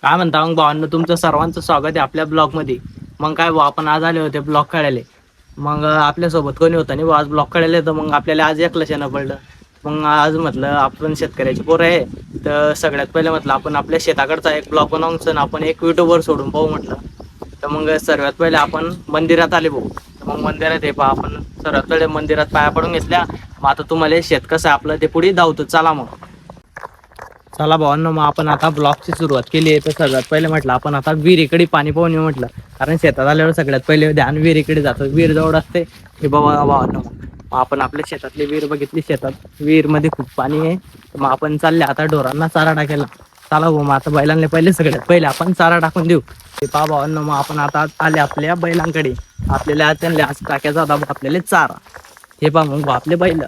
काय म्हणता मग भावांनो, तुमचं सर्वांचं स्वागत आहे आपल्या ब्लॉगमध्ये. मग काय भाऊ, आपण आज आले होते ब्लॉग काढायला. मग आपल्यासोबत कोणी होता नाही भाऊ आज ब्लॉग काढायला, तर मग आपल्याला आज एकलंच येणं पडलं. मग आज म्हटलं आपण शेतकऱ्याची पोरं आहे, तर सगळ्यात पहिले म्हटलं आपण आपल्या शेताकडचा एक ब्लॉग बनवून आपण एक युट्यूबवर सोडून पाहू म्हटलं. तर मग सर्वात पहिले आपण मंदिरात आले भाऊ. तर मग मंदिरात हे पहा, आपण सर्वात पहिले मंदिरात पाया पडून घेतल्या. मग आता तुम्हाला शेत कसं आपलं ते पुढे धावतो. चला मग चला भावांनो, मग आपण आता ब्लॉगची सुरुवात केली आहे. तर सगळ्यात पहिले म्हटलं आपण आता विहिरीकडे पाणी पाहून येऊ म्हटलं, कारण शेतात आल्यावर सगळ्यात पहिले ध्यान विहिरीकडे जातो. विहीर जवळ असते हे बाबा भावांनो. मग आपण आपल्या शेतातली विहीर बघितली, शेतात विहीरमध्ये खूप पाणी आहे. तर मग आपण चालले आता ढोरांना चारा टाकायला. चला भाऊ, मग आता बैलांना पहिले सगळ्यात पहिले आपण चारा टाकून देऊ. हे पहा भावांनो, मग आपण आता आले आपल्या बैलांकडे. आपल्याला त्यांना आज टाकायचा होता आपल्याला चारा. हे पहा मग आपले बैल.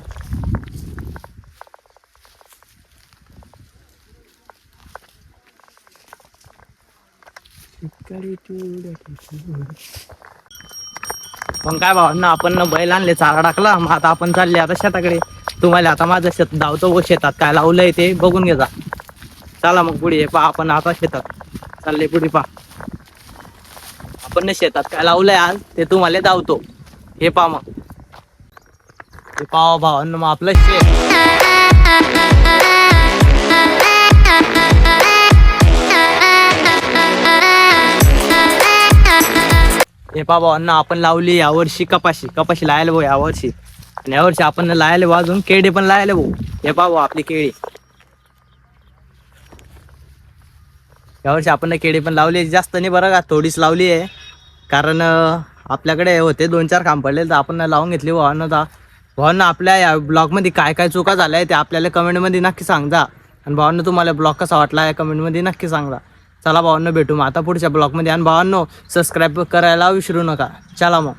मग काय भावांना, आपण बैल आणले, चारा टाकला. मग आता आपण चालले आता शेताकडे. तुम्हाला आता माझं शेत धावतो व शेतात काय लावलंय ते बघून घ्या. चला मग पुढे पहा, आपण आता शेतात चालले. पुढे पहा, आपण शेतात काय लावलंय आज ते तुम्हाला धावतो. हे पहा मग, हे पहा भावांना, मग आपलं शेत. हे पहा भावांना, आपण लावली यावर्षी कपाशी लायला भाऊ यावर्षी. आणि यावर्षी आपण लायला भाऊ अजून केळी पण लायला भाऊ. हे पहा भाऊ आपली केळी. यावर्षी आपण केळी पण लावली, जास्त नाही बरं का, थोडीच लावली आहे. कारण आपल्याकडे होते 2-4 खांब पडले, तर आपण लावून घेतली भावांना. भावांना आपल्या या ब्लॉगमध्ये काय काय चुका झाल्या ते आपल्याला कमेंटमध्ये नक्की सांगा. आणि भावांना तुम्हाला ब्लॉग कसा वाटला या कमेंटमध्ये नक्की सांगा. चला भावांनो, भेटू मग आता पुढच्या ब्लॉगमध्ये. आणि भावांनो, सबस्क्राईब करायला विसरू नका. चला मग.